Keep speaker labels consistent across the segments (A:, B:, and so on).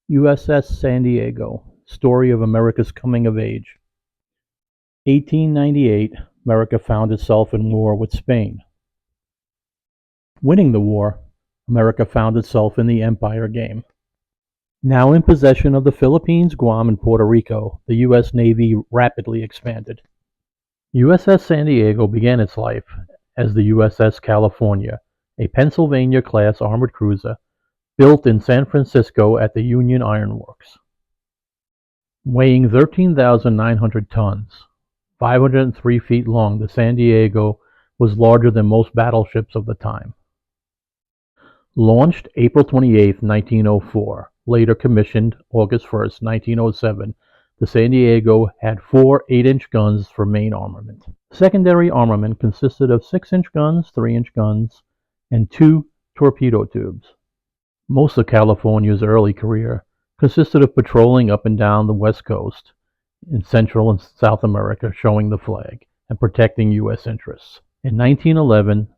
A: USS San Diego, story of America's coming of age. 1898, America found itself in war with Spain. Winning the war, America found itself in the empire game. Now in possession of the Philippines, Guam, and Puerto Rico, the U.S. Navy rapidly expanded. USS San Diego began its life as the USS California, a Pennsylvania-class armored cruiser built in San Francisco at the Union Iron Works. Weighing 13,900 tons, 503 feet long, the San Diego was larger than most battleships of the time. Launched April 28, 1904, later commissioned August 1, 1907, the San Diego had four 8-inch guns for main armament. Secondary armament consisted of 6-inch guns, 3-inch guns, and two torpedo tubes. Most of California's early career consisted of patrolling up and down the West Coast in Central and South America, showing the flag and protecting U.S. interests. In 1911,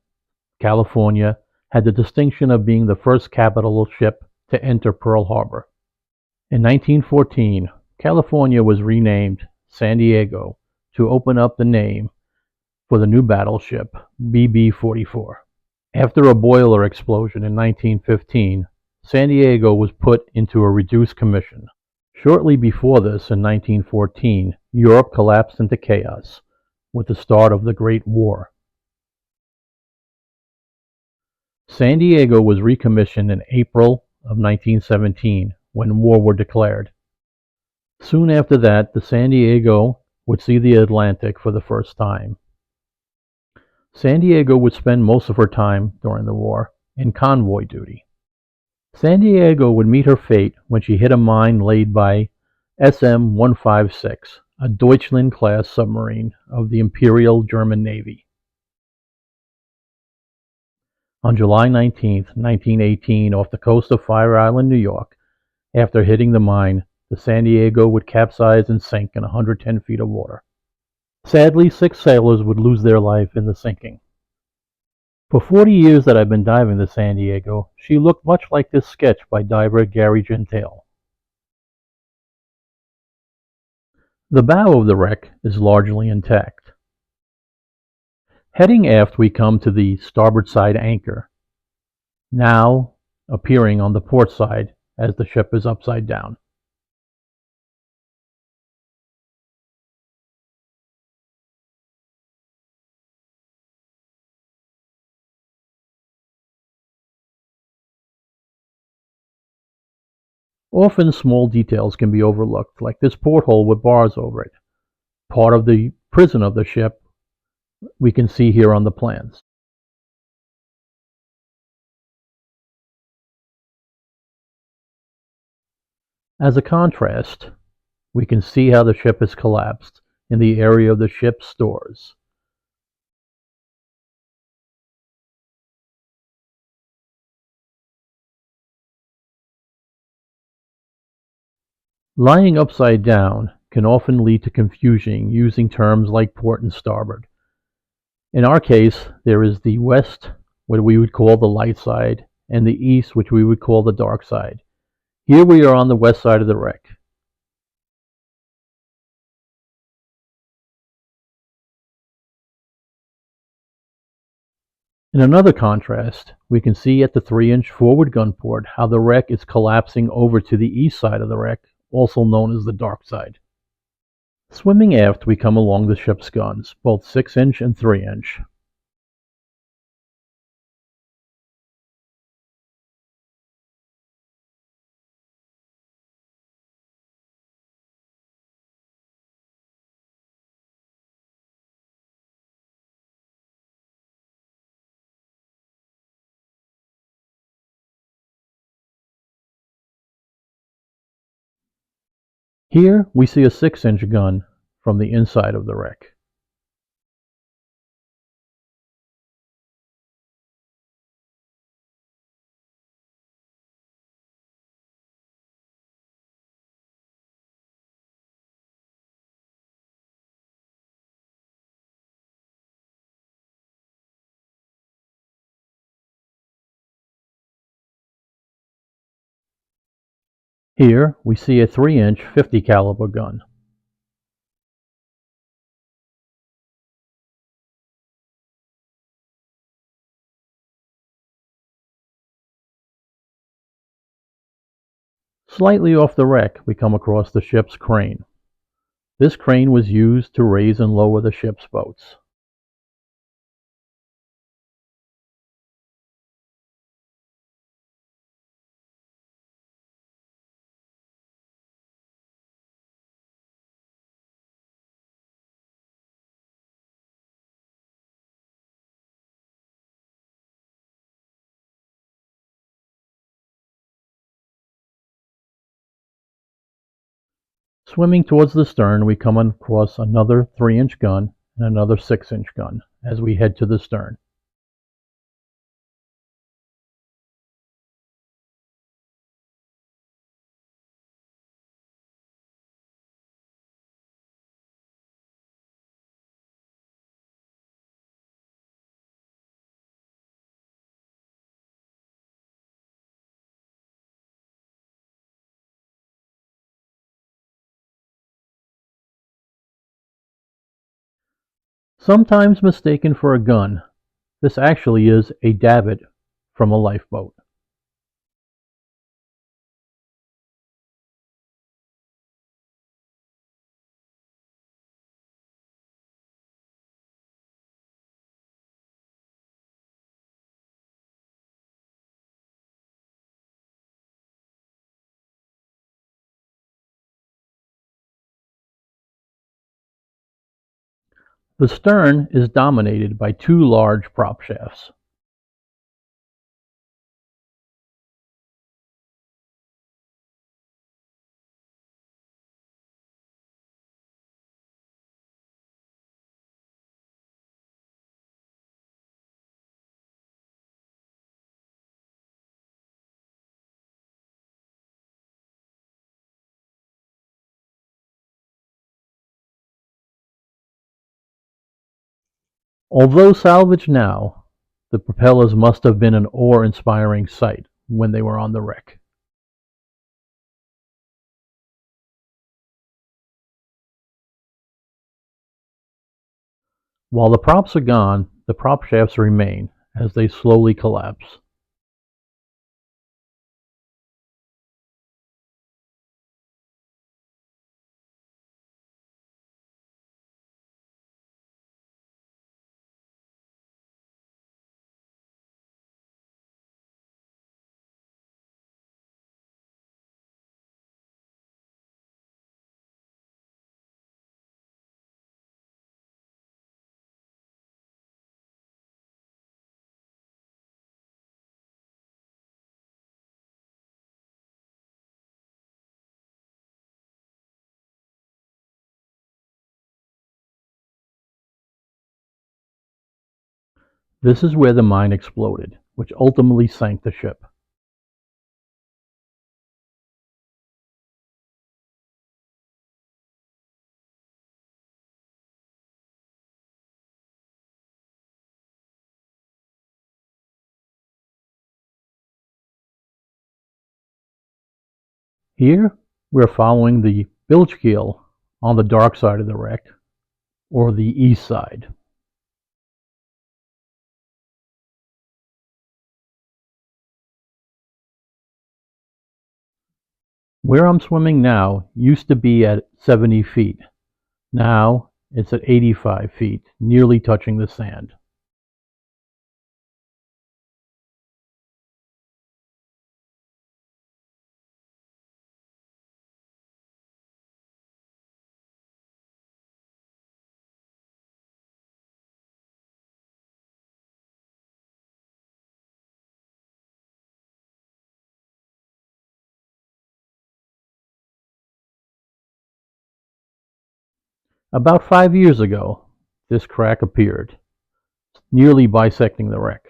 A: California had the distinction of being the first capital ship to enter Pearl Harbor. In 1914, California was renamed San Diego to open up the name for the new battleship BB-44. After a boiler explosion in 1915, San Diego was put into a reduced commission. Shortly before this, in 1914, Europe collapsed into chaos with the start of the Great War. San Diego was recommissioned in April of 1917 when war were declared. Soon after that, the San Diego would see the Atlantic for the first time. San Diego would spend most of her time during the war in convoy duty. San Diego would meet her fate when she hit a mine laid by SM-156, a Deutschland-class submarine of the Imperial German Navy. On July 19, 1918, off the coast of Fire Island, New York, after hitting the mine, the San Diego would capsize and sink in 110 feet of water. Sadly, 6 sailors would lose their life in the sinking. For 40 years that I've been diving the San Diego, she looked much like this sketch by diver Gary Gentile. The bow of the wreck is largely intact. Heading aft, we come to the starboard side anchor, now appearing on the port side as the ship is upside down. Often small details can be overlooked, like this porthole with bars over it, part of the prison of the ship we can see here on the plans. As a contrast, we can see how the ship has collapsed in the area of the ship's stores. Lying upside down can often lead to confusion using terms like port and starboard. In our case, there is the west, what we would call the light side, and the east, which we would call the dark side. Here we are on the west side of the wreck. In another contrast, we can see at the 3-inch forward gun port how the wreck is collapsing over to the east side of the wreck, also known as the dark side. Swimming aft, we come along the ship's guns, both 6-inch and 3-inch. Here we see a 6-inch gun from the inside of the wreck. Here we see a 3-inch 50 caliber gun. Slightly off the wreck we come across the ship's crane. This crane was used to raise and lower the ship's boats. Swimming towards the stern we come across another 3-inch gun and another 6-inch gun as we head to the stern. Sometimes mistaken for a gun, this actually is a davit from a lifeboat. The stern is dominated by 2 large prop shafts. Although salvaged now, the propellers must have been an awe-inspiring sight when they were on the wreck. While the props are gone, the prop shafts remain as they slowly collapse. This is where the mine exploded, which ultimately sank the ship. Here, we're following the bilge keel on the dark side of the wreck, or the east side. Where I'm swimming now used to be at 70 feet. Now it's at 85 feet, nearly touching the sand. About 5 years ago, this crack appeared, nearly bisecting the wreck.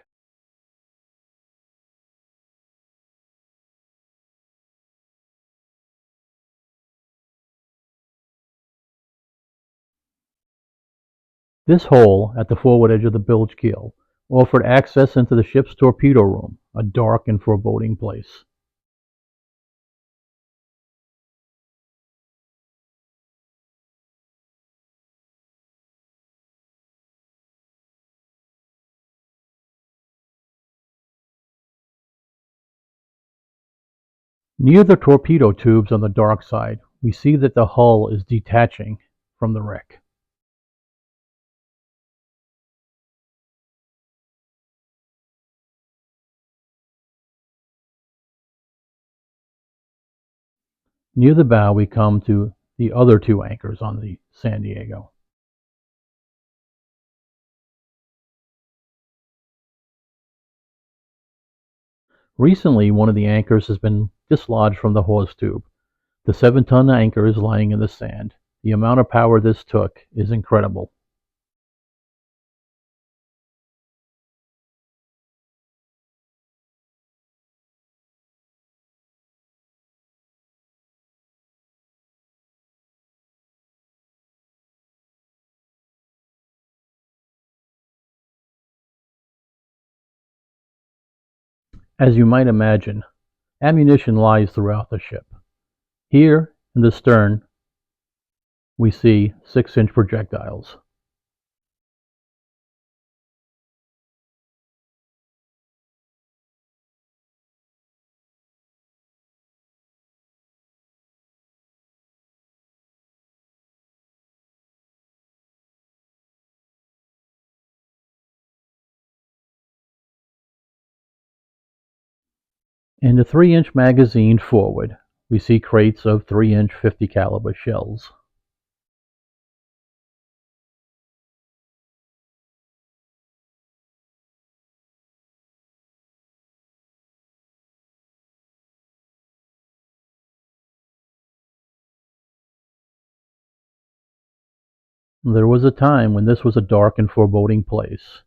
A: This hole at the forward edge of the bilge keel offered access into the ship's torpedo room, a dark and foreboding place. Near the torpedo tubes on the dark side, we see that the hull is detaching from the wreck. Near the bow, we come to the other two anchors on the San Diego. Recently, one of the anchors has been dislodged from the hawse tube. The 7-ton anchor is lying in the sand. The amount of power this took is incredible. As you might imagine, ammunition lies throughout the ship. Here, in the stern, we see 6-inch projectiles. In the 3-inch magazine forward, we see crates of 3-inch 50 caliber shells. There was a time when this was a dark and foreboding place,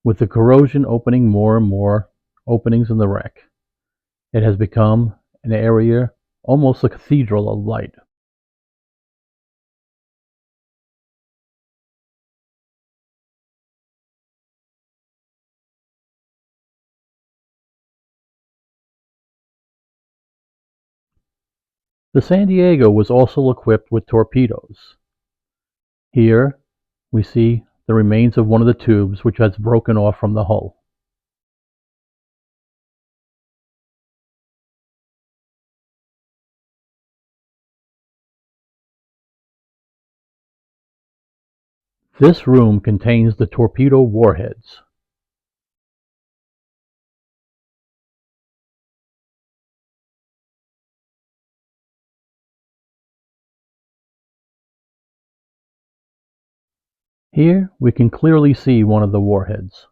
A: with the corrosion opening more and more openings in the wreck. It has become an area, almost a cathedral of light. The San Diego was also equipped with torpedoes. Here we see the remains of one of the tubes which has broken off from the hull. This room contains the torpedo warheads. Here we can clearly see one of the warheads.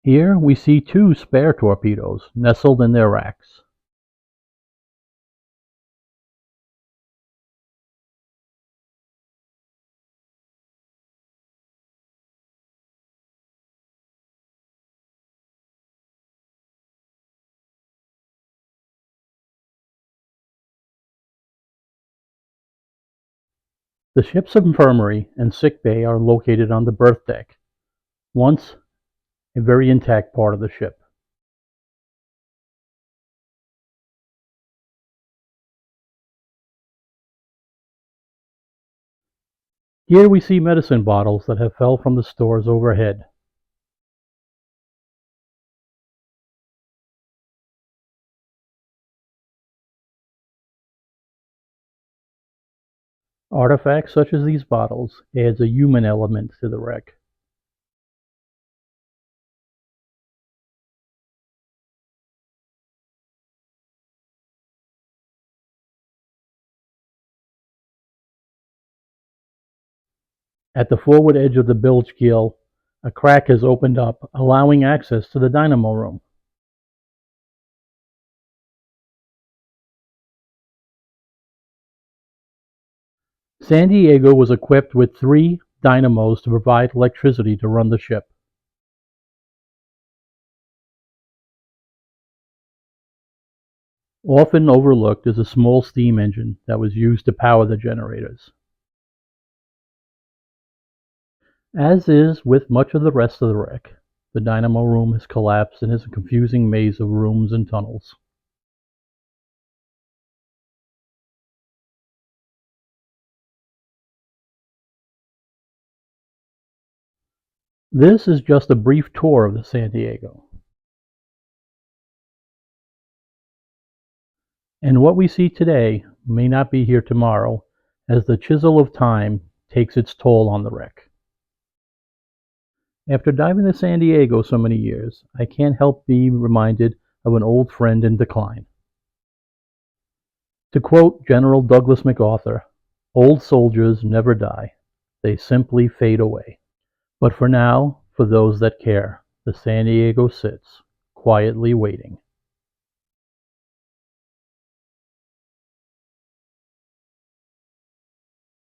A: Here we see 2 spare torpedoes nestled in their racks. The ship's infirmary and sick bay are located on the berth deck, once a very intact part of the ship. Here we see medicine bottles that have fell from the stores overhead. Artifacts such as these bottles adds a human element to the wreck. At the forward edge of the bilge keel, a crack has opened up, allowing access to the dynamo room. San Diego was equipped with 3 dynamos to provide electricity to run the ship. Often overlooked is a small steam engine that was used to power the generators. As is with much of the rest of the wreck, the dynamo room has collapsed and is a confusing maze of rooms and tunnels. This is just a brief tour of the San Diego. And what we see today may not be here tomorrow, as the chisel of time takes its toll on the wreck. After diving the San Diego so many years, I can't help be reminded of an old friend in decline. To quote General Douglas MacArthur, "Old soldiers never die, they simply fade away." But for now, for those that care, the San Diego sits, quietly waiting.